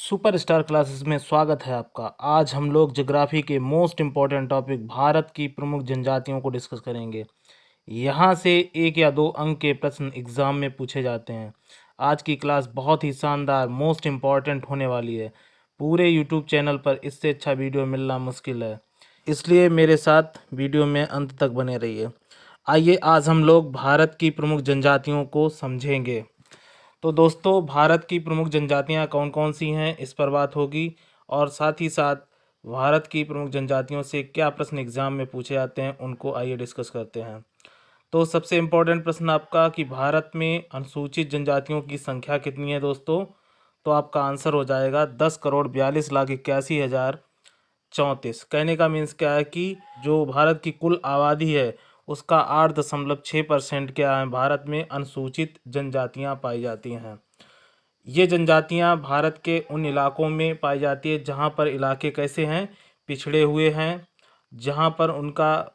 Superstar classes में स्वागत है आपका। आज हम लोग ज्योग्राफी के मोस्ट इम्पॉर्टेंट टॉपिक भारत की प्रमुख जनजातियों को डिस्कस करेंगे। यहाँ से 1 या 2 अंक के प्रश्न एग्जाम में पूछे जाते हैं। आज की क्लास बहुत ही शानदार मोस्ट इम्पॉर्टेंट होने वाली है। पूरे यूट्यूब चैनल पर इससे अच्छा वीडियो मिलना मुश्किल है, इसलिए मेरे साथ वीडियो में अंत तक बने रहिए। आइए आज हम लोग भारत की प्रमुख जनजातियों को समझेंगे। तो दोस्तों, भारत की प्रमुख जनजातियां कौन कौन सी हैं इस पर बात होगी, और साथ ही साथ भारत की प्रमुख जनजातियों से क्या प्रश्न एग्जाम में पूछे जाते हैं उनको आइए डिस्कस करते हैं। तो सबसे इम्पोर्टेंट प्रश्न आपका कि भारत में अनुसूचित जनजातियों की संख्या कितनी है दोस्तों। तो आपका आंसर हो जाएगा 10,42,81,034। कहने का मीन्स क्या है कि जो भारत की कुल आबादी है उसका 8.6% क्या है, भारत में अनुसूचित जनजातियां पाई जाती हैं। ये जनजातियां भारत के उन इलाकों में पाई जाती है जहां पर इलाके कैसे हैं, पिछड़े हुए हैं, जहां पर उनका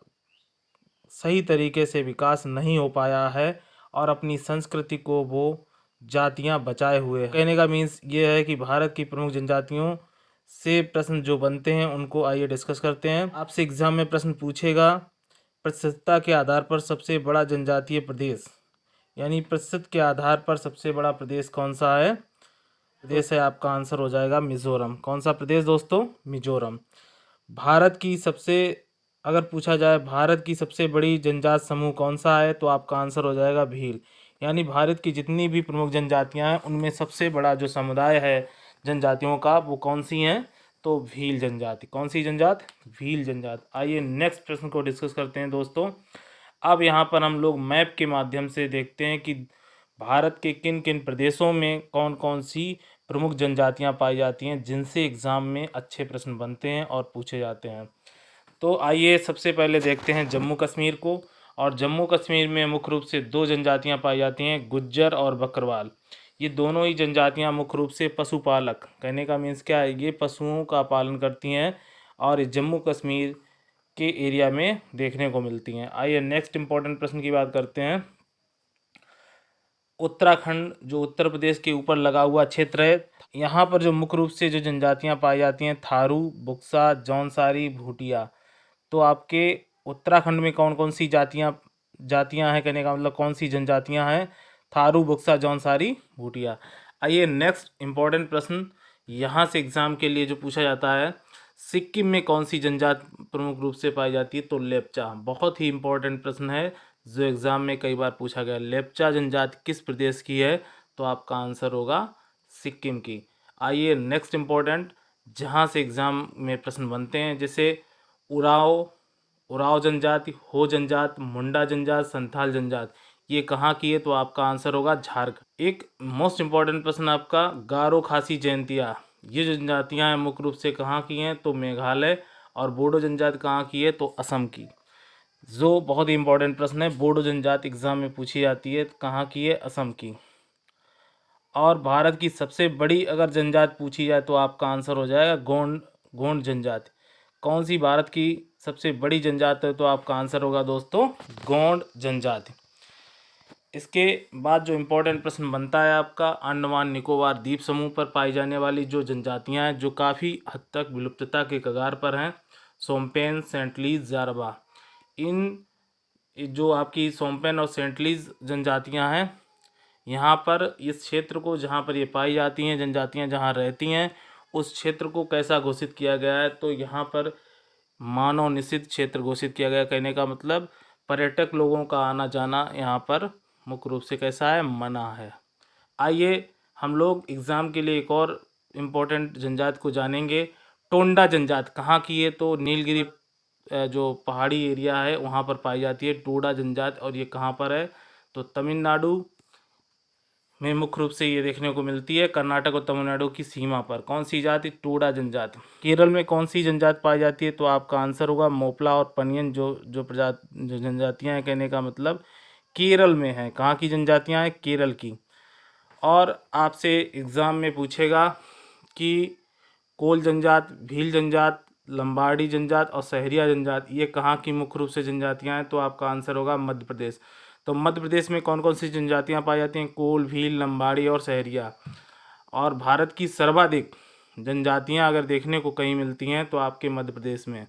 सही तरीके से विकास नहीं हो पाया है और अपनी संस्कृति को वो जातियां बचाए हुए हैं। कहने का मीन्स ये है कि भारत की प्रमुख जनजातियों से प्रश्न जो बनते हैं उनको आइए डिस्कस करते हैं। आपसे एग्जाम में प्रश्न पूछेगा प्रतिशतता के आधार पर सबसे बड़ा जनजातीय प्रदेश, यानी प्रतिशत के आधार पर सबसे बड़ा प्रदेश कौन सा है। प्रदेश है आपका आंसर हो जाएगा मिजोरम। कौन सा प्रदेश दोस्तों? मिजोरम। भारत की सबसे अगर पूछा जाए भारत की सबसे बड़ी जनजाति समूह कौन सा है, तो आपका आंसर हो जाएगा भील। यानी भारत की जितनी भी प्रमुख जनजातियां हैं उनमें सबसे बड़ा जो समुदाय है जनजातियों का वो कौन सी हैं, तो भील जनजाति। कौन सी जनजाति? भील जनजाति। आइए नेक्स्ट प्रश्न को डिस्कस करते हैं दोस्तों। अब यहाँ पर हम लोग मैप के माध्यम से देखते हैं कि भारत के किन किन प्रदेशों में कौन कौन सी प्रमुख जनजातियां पाई जाती हैं जिनसे एग्ज़ाम में अच्छे प्रश्न बनते हैं और पूछे जाते हैं। तो आइए सबसे पहले देखते हैं जम्मू कश्मीर को। और जम्मू कश्मीर में मुख्य रूप से 2 जनजातियां पाई जाती हैं, गुज्जर और बकरवाल। ये दोनों ही जनजातियां मुख्य रूप से पशुपालक, कहने का मीन्स क्या है, ये पशुओं का पालन करती हैं और ये जम्मू कश्मीर के एरिया में देखने को मिलती हैं। आइए नेक्स्ट इंपॉर्टेंट प्रश्न की बात करते हैं। उत्तराखंड जो उत्तर प्रदेश के ऊपर लगा हुआ क्षेत्र है, यहाँ पर जो मुख्य रूप से जो जनजातियाँ पाई जाती हैं थारू, बुक्सा, जौनसारी, भूटिया। तो आपके उत्तराखंड में कौन कौन सी जातियाँ हैं, कहने का मतलब कौन सी जनजातियाँ हैं? थारू, बुक्सा, जौनसारी, भूटिया। आइए नेक्स्ट इंपॉर्टेंट प्रश्न यहाँ से एग्जाम के लिए जो पूछा जाता है, सिक्किम में कौन सी जनजाति प्रमुख रूप से पाई जाती है, तो लेप्चा। बहुत ही इंपॉर्टेंट प्रश्न है जो एग्जाम में कई बार पूछा गया। लेप्चा जनजाति किस प्रदेश की है, तो आपका आंसर होगा सिक्किम की। आइए नेक्स्ट इंपॉर्टेंट जहाँ से एग्जाम में प्रश्न बनते हैं, जैसे उराव जनजाति, हो जनजाति, मुंडा जनजाति, संथाल जनजाति, ये कहाँ की है, तो आपका आंसर होगा झारखंड। एक मोस्ट इम्पॉर्टेंट प्रश्न आपका गारो, खासी, जयंतिया, ये जो जनजातियाँ हैं मुख्य रूप से कहाँ की हैं, तो मेघालय। और बोडो जनजाति कहाँ की है, तो असम की। जो बहुत ही इंपॉर्टेंट प्रश्न है, बोडो जनजाति एग्जाम में पूछी जाती है, कहाँ की है, असम की। और भारत की सबसे बड़ी अगर जनजाति पूछी जाए तो आपका आंसर हो जाएगा गोंड जनजाति। कौन सी भारत की सबसे बड़ी जनजाति है, तो आपका आंसर होगा दोस्तों गोंड जनजाति। इसके बाद जो इम्पोर्टेंट प्रश्न बनता है आपका, अंडमान निकोबार द्वीप समूह पर पाई जाने वाली जो जनजातियां हैं जो काफ़ी हद तक विलुप्तता के कगार पर हैं, सोम्पेन, सेंटलीज, जारवा। इन जो आपकी सोम्पेन और सेंटलीज जनजातियां हैं, यहाँ पर इस क्षेत्र को जहाँ पर ये पाई जाती हैं जनजातियाँ जहाँ रहती हैं उस क्षेत्र को कैसा घोषित किया गया है, तो यहाँ पर मानव निषिद्ध क्षेत्र घोषित किया गया। कहने का मतलब पर्यटक लोगों का आना जाना यहाँ पर मुख्य रूप से कैसा है, मना है। आइए हम लोग एग्ज़ाम के लिए एक और इम्पोर्टेंट जनजाति को जानेंगे। टोंडा जनजाति कहाँ की है, तो नीलगिरी जो पहाड़ी एरिया है वहाँ पर पाई जाती है टोडा जनजाति। और ये कहाँ पर है, तो तमिलनाडु में मुख्य रूप से ये देखने को मिलती है, कर्नाटक और तमिलनाडु की सीमा पर। कौन सी जाति? टोडा जनजाति। केरल में कौन सी जनजाति पाई जाती है, तो आपका आंसर होगा मोपला और पनियन जो जनजातियाँ हैं, कहने का मतलब केरल में है। कहाँ की जनजातियाँ हैं? केरल की। और आपसे एग्ज़ाम में पूछेगा कि कोल जनजाति, भील जनजाति, लंबाड़ी जनजाति और सहरिया जनजाति, ये कहाँ की मुख्य रूप से जनजातियाँ हैं, तो आपका आंसर होगा मध्य प्रदेश। तो मध्य प्रदेश में कौन कौन सी जनजातियाँ पाई जाती हैं? कोल, भील, लंबाड़ी और सहरिया। और भारत की सर्वाधिक जनजातियां अगर देखने को कहीं मिलती हैं तो आपके मध्य प्रदेश में।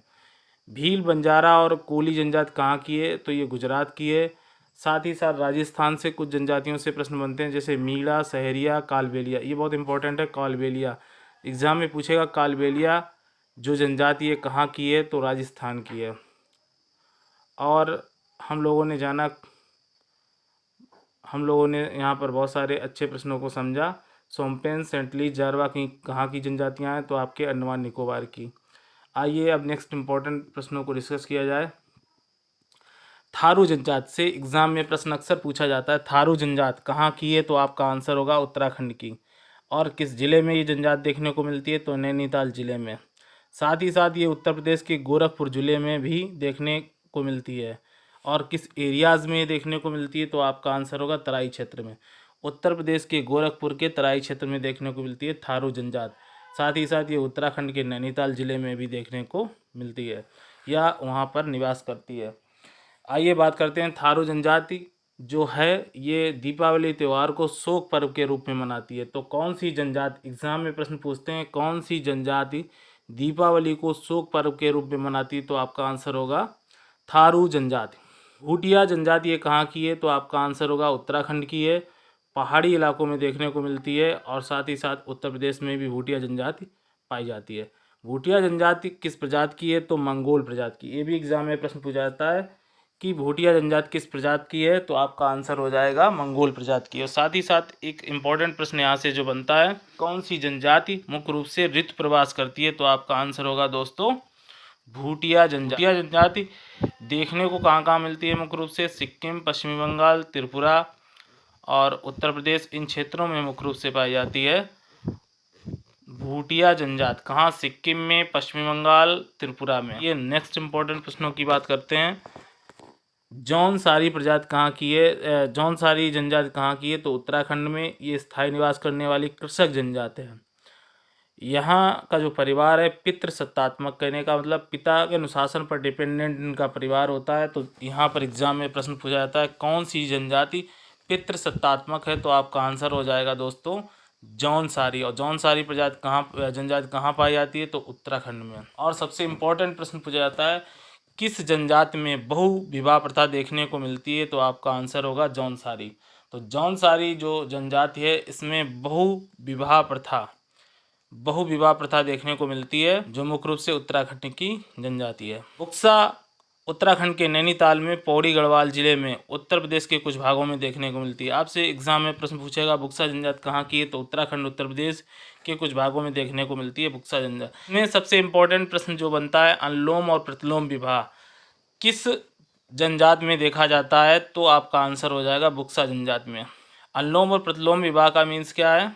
भील, बंजारा और कोली जनजाति कहाँ की है? तो ये गुजरात की है। साथ ही साथ राजस्थान से कुछ जनजातियों से प्रश्न बनते हैं, जैसे मीणा, सहरिया, कालबेलिया। ये बहुत इंपॉर्टेंट है, कालबेलिया एग्जाम में पूछेगा। कालबेलिया जो जनजाति है कहाँ की है? तो राजस्थान की है। और हम लोगों ने यहाँ पर बहुत सारे अच्छे प्रश्नों को समझा। सोम्पेन, सेंटली, जारवा की कहाँ की जनजातियाँ हैं? तो आपके अंडमान निकोबार की। आइए अब नेक्स्ट इंपॉर्टेंट प्रश्नों को डिस्कस किया जाए। थारू जनजाति से एग्जाम में प्रश्न अक्सर पूछा जाता है। थारू जनजाति कहाँ की है? तो आपका आंसर होगा उत्तराखंड की। और किस जिले में ये जनजाति देखने को मिलती है? तो नैनीताल जिले में। साथ ही साथ ये उत्तर प्रदेश के गोरखपुर जिले में भी देखने को मिलती है। और किस एरियाज़ में देखने को मिलती है? तो आपका आंसर होगा तराई क्षेत्र में। उत्तर प्रदेश के गोरखपुर के तराई क्षेत्र में देखने को मिलती है थारू जनजाति। साथ ही साथ ये उत्तराखंड के नैनीताल जिले में भी देखने को मिलती है या वहाँ पर निवास करती है। आइए बात करते हैं। थारू जनजाति जो है ये दीपावली त्यौहार को शोक पर्व के रूप में मनाती है। तो कौन सी जनजाति, एग्जाम में प्रश्न पूछते हैं, कौन सी जनजाति दीपावली को शोक पर्व के रूप में मनाती है? तो आपका आंसर होगा थारू जनजाति। भूटिया जनजाति ये कहाँ की है? तो आपका आंसर होगा उत्तराखंड की है। पहाड़ी इलाकों में देखने को मिलती है और साथ ही साथ उत्तर प्रदेश में भी भूटिया जनजाति पाई जाती है। भूटिया जनजाति किस प्रजाति की है? तो मंगोल प्रजाति की। ये भी एग्जाम में प्रश्न पूछा जाता है कि भूटिया जनजाति किस प्रजाति की है? तो आपका आंसर हो जाएगा मंगोल प्रजाति की। और साथ ही साथ एक इम्पॉर्टेंट प्रश्न यहाँ से जो बनता है, कौन सी जनजाति मुख्य रूप से ऋतु प्रवास करती है? तो आपका आंसर होगा दोस्तों भूटिया जनजाति। भूटिया जनजाति देखने को कहाँ कहाँ मिलती है? मुख्य रूप से सिक्किम, पश्चिमी बंगाल, त्रिपुरा और उत्तर प्रदेश, इन क्षेत्रों में मुख्य रूप से पाई जाती है भूटिया जनजाति। कहाँ? सिक्किम में, पश्चिमी बंगाल, त्रिपुरा में। ये नेक्स्ट इंपॉर्टेंट प्रश्नों की बात करते हैं। जौनसारी प्रजाति कहाँ की है? जौनसारी जनजाति कहाँ की है? तो उत्तराखंड में। ये स्थायी निवास करने वाली कृषक जनजाति है। यहाँ का जो परिवार है पितृसत्तात्मक, कहने का मतलब पिता के अनुशासन पर डिपेंडेंट इनका परिवार होता है। तो यहाँ पर एग्जाम में प्रश्न पूछा जाता है कौन सी जनजाति पितृसत्तात्मक है? तो आपका आंसर हो जाएगा दोस्तों जौनसारी। और जौनसारी प्रजाति जनजाति कहाँ पाई जाती है? तो उत्तराखंड में। और सबसे इम्पोर्टेंट प्रश्न पूछा जाता है किस जनजाति में बहु विवाह प्रथा देखने को मिलती है? तो आपका आंसर होगा जौनसारी। तो जौनसारी जो जनजाति है इसमें बहु विवाह प्रथा देखने को मिलती है, जो मुख्य रूप से उत्तराखंड की जनजाति है। बुक्सा उत्तराखंड के नैनीताल में, पौड़ी गढ़वाल जिले में, उत्तर प्रदेश के कुछ भागों में देखने को मिलती है। आपसे एग्जाम में प्रश्न पूछेगा बुक्सा जनजाति कहाँ की है? तो उत्तराखंड, उत्तर प्रदेश के कुछ भागों में देखने को मिलती है बुक्सा जनजाति। में सबसे इम्पोर्टेंट प्रश्न जो बनता है अनुलोम और प्रतिलोम विवाह किस जनजाति में देखा जाता है? तो आपका आंसर हो जाएगा बुक्सा जनजाति में। अनुलोम और प्रतिलोम विवाह का मीन्स क्या है?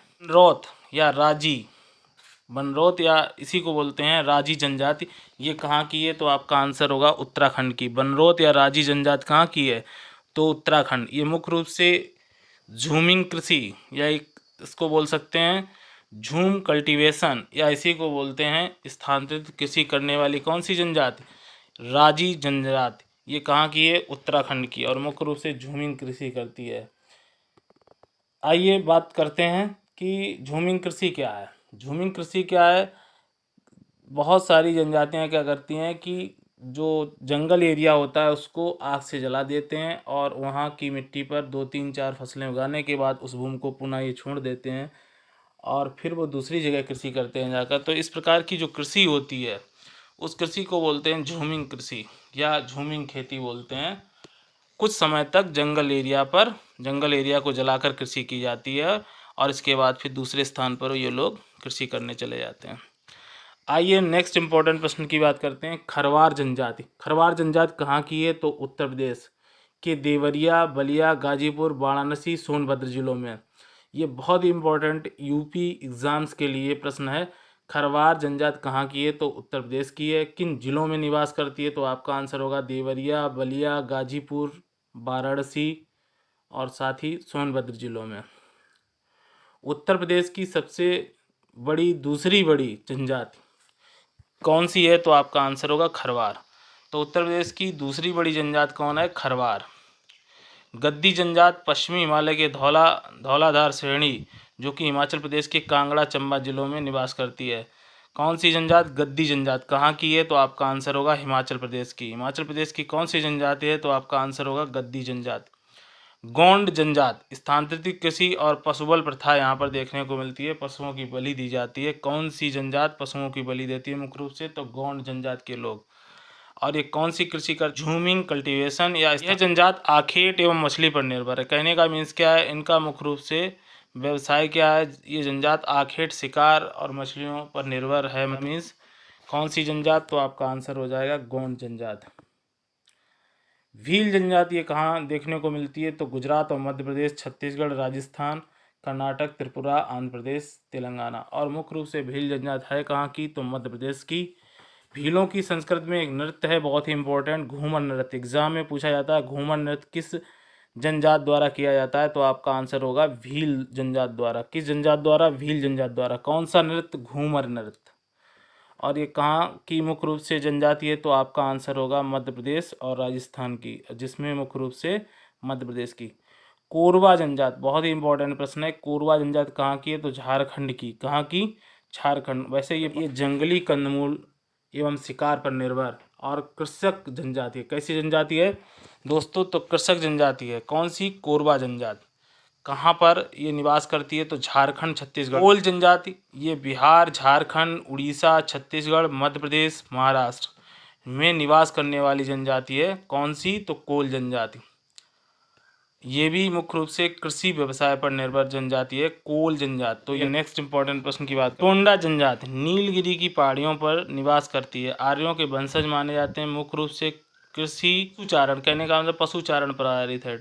बनरोत या इसी को बोलते हैं राजी जनजाति, ये कहाँ की है? तो आपका आंसर होगा उत्तराखंड की। बनरोत या राजी जनजाति कहाँ की है? तो उत्तराखंड। ये मुख्य रूप से झूमिंग कृषि या इसको बोल सकते हैं झूम कल्टीवेशन या इसी को बोलते हैं स्थानांतरित कृषि करने वाली कौन सी जनजाति? राजी जनजाति। ये कहाँ की है? उत्तराखंड की। और मुख्य रूप से झूमिंग कृषि करती है। आइए बात करते हैं कि झूमिंग कृषि क्या है। झूमिंग कृषि क्या है? बहुत सारी जनजातियां क्या करती हैं कि जो जंगल एरिया होता है उसको आग से जला देते हैं और वहाँ की मिट्टी पर 2-3-4 फसलें उगाने के बाद उस भूमि को पुनः ये छोड़ देते हैं और फिर वो दूसरी जगह कृषि करते हैं जाकर। तो इस प्रकार की जो कृषि होती है उस कृषि को बोलते हैं झूमिंग कृषि या झूमिंग खेती बोलते हैं। कुछ समय तक जंगल एरिया को जलाकर कृषि की जाती है और इसके बाद फिर दूसरे स्थान पर ये लोग कृषि करने चले जाते हैं। आइए नेक्स्ट इंपॉर्टेंट प्रश्न की बात करते हैं। खरवार जनजाति कहाँ की है? तो उत्तर प्रदेश के देवरिया, बलिया, गाजीपुर, वाराणसी, सोनभद्र जिलों में। ये बहुत ही इम्पोर्टेंट यूपी एग्जाम्स के लिए प्रश्न है। खरवार जनजाति कहाँ की है? तो उत्तर प्रदेश की है। किन जिलों में निवास करती है? तो आपका आंसर होगा देवरिया, बलिया, गाजीपुर, वाराणसी और साथ ही सोनभद्र जिलों में। उत्तर प्रदेश की सबसे दूसरी बड़ी जनजाति कौन सी है? तो आपका आंसर होगा खरवार। तो उत्तर प्रदेश की दूसरी बड़ी जनजाति कौन है? खरवार। गद्दी जनजाति पश्चिमी हिमालय के धौलाधार श्रेणी जो कि हिमाचल प्रदेश के कांगड़ा चंबा जिलों में निवास करती है। कौन सी जनजात? गद्दी जनजात। कहाँ की है? तो आपका आंसर होगा हिमाचल प्रदेश की। हिमाचल प्रदेश की कौन सी जनजाति है? तो आपका आंसर होगा गद्दी जनजात। गोंड जनजात। स्थानांतरित कृषि और पशुबल प्रथा यहाँ पर देखने को मिलती है, पशुओं की बलि दी जाती है। कौन सी जनजात पशुओं की बलि देती है मुख्य रूप से? तो गोंड जनजात के लोग। और ये कौन सी कृषि कर? झूमिंग कल्टीवेशन। या यह जनजात आखेट एवं मछली पर निर्भर है। कहने का मीन्स क्या है? इनका मुख्य रूप से व्यवसाय क्या है? ये जनजात आखेट, शिकार और मछलियों पर निर्भर है। मीन्स कौन सी जनजात? तो आपका आंसर हो जाएगा गोंड जनजात। भील जनजाति ये कहाँ देखने को मिलती है? तो गुजरात और मध्य प्रदेश, छत्तीसगढ़, राजस्थान, कर्नाटक, त्रिपुरा, आंध्र प्रदेश, तेलंगाना। और मुख्य रूप से भील जनजात है कहाँ की? तो मध्य प्रदेश की। भीलों की संस्कृति में एक नृत्य है बहुत ही इंपॉर्टेंट, घूमर नृत्य। एग्जाम में पूछा जाता है घूमर नृत्य किस जनजात द्वारा किया जाता है? तो आपका आंसर होगा भील जनजात द्वारा। किस जनजात द्वारा? भील जनजात द्वारा। कौन सा नृत्य? घूमर नृत्य। और ये कहाँ की मुख्य रूप से जनजाति है? तो आपका आंसर होगा मध्य प्रदेश और राजस्थान की, जिसमें मुख्य रूप से मध्य प्रदेश की। कोरवा जनजात बहुत ही इंपॉर्टेंट प्रश्न है। कोरवा जनजात कहाँ की है? तो झारखंड की। कहाँ की? झारखंड। वैसे ये जंगली कंदमूल एवं शिकार पर निर्भर और कृषक जनजाति है। कैसी जनजाति है दोस्तों? तो कृषक जनजाति है। कौन सी? कोरवा जनजाति। कहाँ पर ये निवास करती है? तो झारखंड, छत्तीसगढ़। कोल जनजाति ये बिहार, झारखंड, उड़ीसा, छत्तीसगढ़, मध्य प्रदेश, महाराष्ट्र में निवास करने वाली जनजाति है। कौन सी? तो कोल जनजाति। ये भी मुख्य रूप से कृषि व्यवसाय पर निर्भर जनजाति है, कोल जनजाति। तो ये नेक्स्ट इंपॉर्टेंट प्रश्न की बात। टोंडा जनजाति नीलगिरी की पहाड़ियों पर निवास करती है। आर्यों के वंशज माने जाते हैं। मुख्य रूप से कृषि पशुचारण, कहने का मतलब पशुचारण पर आधारित है।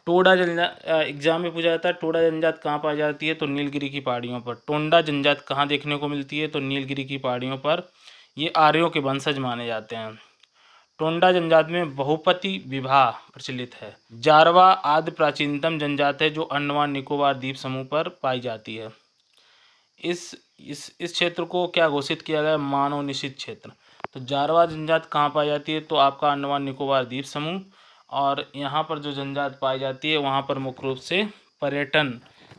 टोडा जनजात एग्जाम में पूछा जाता है टोडा जनजात कहाँ पाई जाती है? तो नीलगिरी की पहाड़ियों पर। टोंडा जनजात कहाँ देखने को मिलती है? तो नीलगिरी की पहाड़ियों पर। ये आर्यों के वंशज माने जाते हैं। टोंडा जनजात में बहुपति विवाह प्रचलित है। जारवा आदि प्राचीनतम जनजात है जो अंडमान निकोबार द्वीप समूह पर पाई जाती है। इस क्षेत्र को क्या घोषित किया गया? मानव निषिद्ध क्षेत्र। तो जारवा जनजात कहाँ पाई जाती है? तो आपका अंडमान निकोबार द्वीप समूह। और यहाँ पर जो जनजात पाई जाती है वहाँ पर मुख्य रूप से पर्यटन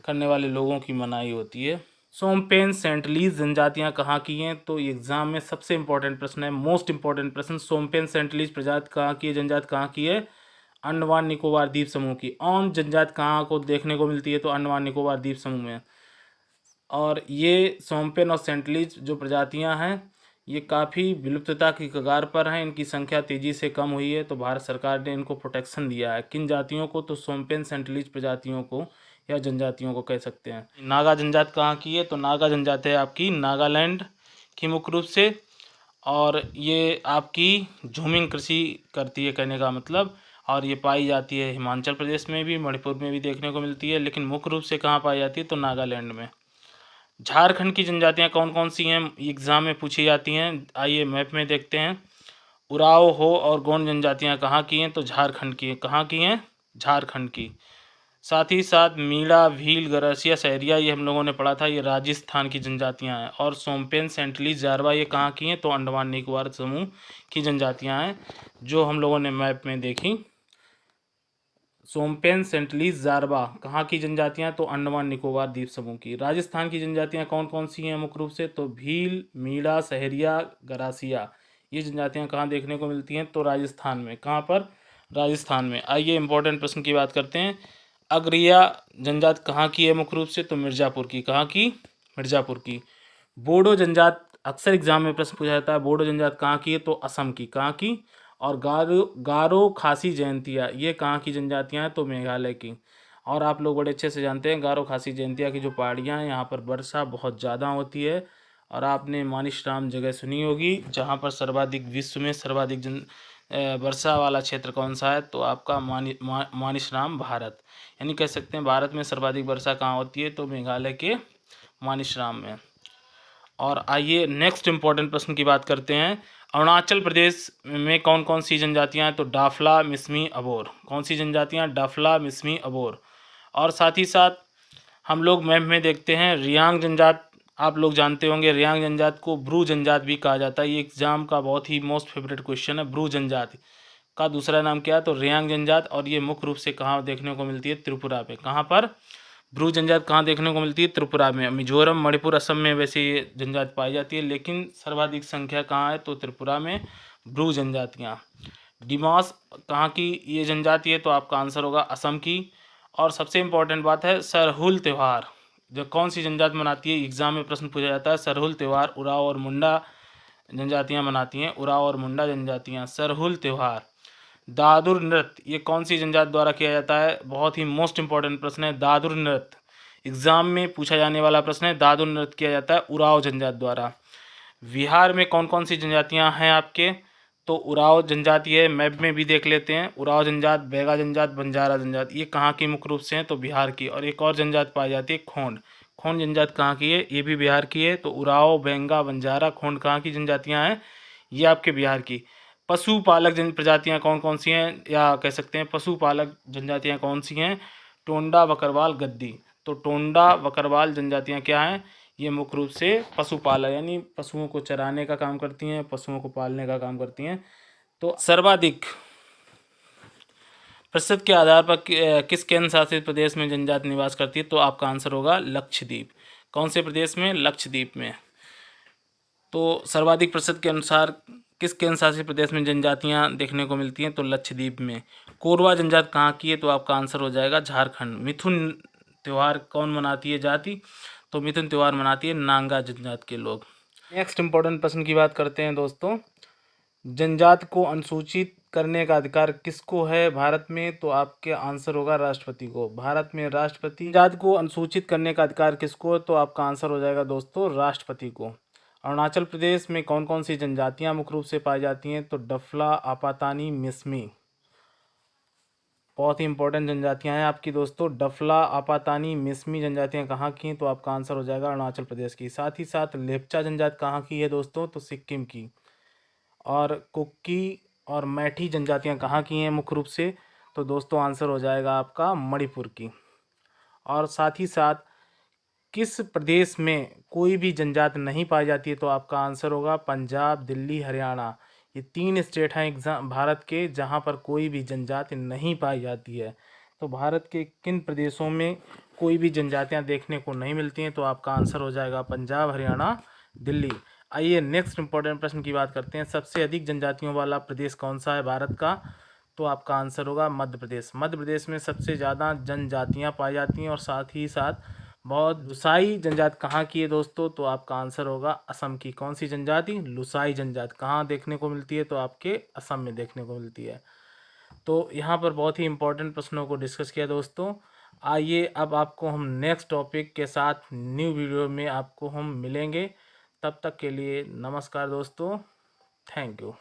करने वाले लोगों की मनाही होती है। सोमपेन सेंटलीज जनजातियाँ कहाँ की हैं? तो एग्जाम में सबसे इंपॉर्टेंट प्रश्न है, मोस्ट इंपॉर्टेंट प्रश्न। सोमपेन सेंटलीज प्रजाति कहाँ की है? जनजात कहाँ की है? अंडमान निकोबार द्वीप समूह की। औन जनजात कहाँ को देखने को मिलती है? तो अंडमान निकोबार द्वीप समूह में। और ये सोमपेन और सेंटलीज जो प्रजातियाँ हैं ये काफ़ी विलुप्तता की कगार पर हैं। इनकी संख्या तेज़ी से कम हुई है, तो भारत सरकार ने इनको प्रोटेक्शन दिया है। किन जातियों को? तो सोमपेन सेंटलीज प्रजातियों को या जनजातियों को कह सकते हैं। नागा जनजात कहाँ की है? तो नागा जनजाति है आपकी नागालैंड की मुख्य रूप से। और ये आपकी झूमिंग कृषि करती है कहने का मतलब। और ये पाई जाती है हिमाचल प्रदेश में भी, मणिपुर में भी देखने को मिलती है, लेकिन मुख्य रूप से कहाँ पाई जाती है? तो नागालैंड में। झारखंड की जनजातियाँ कौन कौन सी हैं? एग्जाम में पूछी जाती हैं। आइए मैप में देखते हैं। उराव, हो और गोंड जनजातियाँ कहाँ की हैं? तो झारखंड की। कहाँ की हैं? झारखंड की। साथ ही साथ मीणा, भील, गरासिया, सहरिया ये हम लोगों ने पढ़ा था, ये राजस्थान की जनजातियाँ हैं। और सोमपेन, सेंटलीज, जारवा ये कहाँ की हैं? तो अंडमान निकोबार समूह की जनजातियाँ हैं जो हम लोगों ने मैप में देखी। सोमपेन, सेंटलीज, जारवा कहाँ की जनजातियाँ? तो अंडमान निकोबार द्वीप समूह की। राजस्थान की जनजातियाँ कौन कौन सी हैं मुख्य रूप से? तो भील, मीणा, सहरिया, गरासिया ये जनजातियाँ कहाँ देखने को मिलती हैं? तो राजस्थान में। कहाँ पर? राजस्थान में। आइए इंपॉर्टेंट प्रश्न की बात करते हैं। अगरिया जनजात कहाँ की है मुख्य रूप से? तो मिर्ज़ापुर की। कहाँ की? मिर्ज़ापुर की। बोडो जनजात अक्सर एग्जाम में प्रश्न पूछा जाता है। बोडो जनजात कहाँ की है? तो असम की। कहाँ की? और गारो खासी जयंतिया ये कहाँ की जनजातियाँ हैं? तो मेघालय की। और आप लोग बड़े अच्छे से जानते हैं गारो खासी जयंतिया की जो पहाड़ियाँ हैं यहाँ पर वर्षा बहुत ज़्यादा होती है। और आपने मानिशराम जगह सुनी होगी जहाँ पर सर्वाधिक, विश्व में सर्वाधिक वर्षा वाला क्षेत्र कौन सा है? तो आपका मानिशराम भारत, यानी कह सकते हैं भारत में सर्वाधिक वर्षा कहाँ होती है? तो मेघालय के मानिशराम में। और आइए नेक्स्ट इंपॉर्टेंट प्रश्न की बात करते हैं। अरुणाचल प्रदेश में कौन कौन सी जनजातियाँ हैं? तो डाफला, मिसमी, अबोर। कौन सी जनजातियाँ? डाफला, मिसमी, अबोर। और साथ ही साथ हम लोग मैप में देखते हैं रियांग जनजात, आप लोग जानते होंगे रियांग जनजात को ब्रू जनजात भी कहा जाता है। ये एग्जाम का बहुत ही मोस्ट फेवरेट क्वेश्चन है। ब्रू जनजात का दूसरा नाम क्या है? तो रियांग जनजात। और ये मुख्य रूप से कहाँ देखने को मिलती है? त्रिपुरा पे। कहाँ पर? ब्रू जनजाति कहाँ देखने को मिलती है? त्रिपुरा में। मिजोरम, मणिपुर, असम में वैसे ये जनजाति पाई जाती है, लेकिन सर्वाधिक संख्या कहाँ है? तो त्रिपुरा में ब्रू जनजातियाँ। डिमास कहाँ की ये जनजाति है? तो आपका आंसर होगा असम की। और सबसे इम्पोर्टेंट बात है सरहुल त्यौहार, जो कौन सी जनजाति मनाती है? एग्जाम में प्रश्न पूछा जाता है। सरहुल त्यौहार उराव और मुंडा जनजातियाँ मनाती हैं। उराव और मुंडा जनजातियाँ सरहुल त्यौहार। दादुर नृत्य ये कौन सी जनजाति द्वारा किया जाता है? बहुत ही मोस्ट इंपॉर्टेंट प्रश्न है। दादुर नृत्य एग्जाम में पूछा जाने वाला प्रश्न है। दादुर नृत्य किया जाता है उराव जनजाति द्वारा। बिहार में कौन कौन सी जनजातियां हैं आपके? तो उराव जनजाति है, मैप में भी देख लेते हैं। उराव जनजाति, बैगा जनजाति, बंजारा जनजाति, ये कहाँ की मुख्य रूप से हैं? तो बिहार की। और एक और जनजाति पाई जाती है खोंड। खोंड जनजाति कहाँ की है? ये भी बिहार की है। तो उराव, बेंगा, बंजारा, खोंड कहाँ की जनजातियाँ हैं? ये आपके बिहार की। पशुपालक जन प्रजातियाँ कौन कौन सी हैं, या कह सकते हैं पशुपालक जनजातियाँ कौन सी हैं? टोंडा, बकरवाल, गद्दी। तो टोंडा, बकरवाल जनजातियाँ क्या हैं? ये मुख्य रूप से पशुपालक यानी पशुओं को चराने का काम करती हैं, पशुओं को पालने का काम करती हैं। तो सर्वाधिक प्रतिशत के आधार पर किस केंद्र शासित प्रदेश में जनजाति निवास करती है? तो आपका आंसर होगा लक्षद्वीप। कौन से प्रदेश में? लक्षद्वीप में। तो सर्वाधिक प्रतिशत के अनुसार किस केंद्र शासित प्रदेश में जनजातियां देखने को मिलती हैं? तो लक्षद्वीप में। कोरवा जनजाति कहाँ की है? तो आपका आंसर हो जाएगा झारखंड। मिथुन त्यौहार कौन मनाती है जाति? तो मिथुन त्यौहार मनाती है नांगा जनजाति के लोग। नेक्स्ट इंपॉर्टेंट प्रश्न की बात करते हैं दोस्तों। जनजाति को अनुसूचित करने का अधिकार किसको है भारत में? तो आपके आंसर होगा राष्ट्रपति को। भारत में राष्ट्रपति। जनजाति को अनुसूचित करने का अधिकार किसको है? तो आपका आंसर हो जाएगा दोस्तों राष्ट्रपति को। अरुणाचल प्रदेश में कौन कौन सी जनजातियां मुख्य रूप से पाई जाती हैं? तो डफला, आपातानी, मिसमी। बहुत ही इंपॉर्टेंट जनजातियां हैं आपकी दोस्तों। डफला, आपातानी, मिसमी जनजातियां कहाँ की हैं? तो आपका आंसर हो जाएगा अरुणाचल प्रदेश की। साथ ही साथ लेप्चा जनजाति कहाँ की है दोस्तों? तो सिक्किम की। और कुक्की और मैठी जनजातियां कहाँ की हैं मुख्य रूप से? तो दोस्तों आंसर हो जाएगा आपका मणिपुर की। और साथ ही साथ किस प्रदेश में कोई भी जनजाति नहीं पाई जाती है? तो आपका आंसर होगा पंजाब, दिल्ली, हरियाणा। ये 3 स्टेट हैं एग्जाम भारत के जहां पर कोई भी जनजाति नहीं पाई जाती है। तो भारत के किन प्रदेशों में कोई भी जनजातियां देखने को नहीं मिलती हैं? तो आपका आंसर हो जाएगा पंजाब, हरियाणा, दिल्ली। आइए नेक्स्ट इंपॉर्टेंट प्रश्न की बात करते हैं। सबसे अधिक जनजातियों वाला प्रदेश कौन सा है भारत का? तो आपका आंसर होगा मध्य प्रदेश। मध्य प्रदेश में सबसे ज़्यादा जनजातियाँ पाई जाती हैं। और साथ ही साथ बहुत लुसाई जनजाति कहाँ की है दोस्तों? तो आपका आंसर होगा असम की। कौन सी जनजाति? लुसाई जनजाति। कहाँ देखने को मिलती है? तो आपके असम में देखने को मिलती है। तो यहाँ पर बहुत ही इंपॉर्टेंट प्रश्नों को डिस्कस किया दोस्तों। आइए अब आपको हम नेक्स्ट टॉपिक के साथ न्यू वीडियो में आपको हम मिलेंगे। तब तक के लिए नमस्कार दोस्तों। Thank you.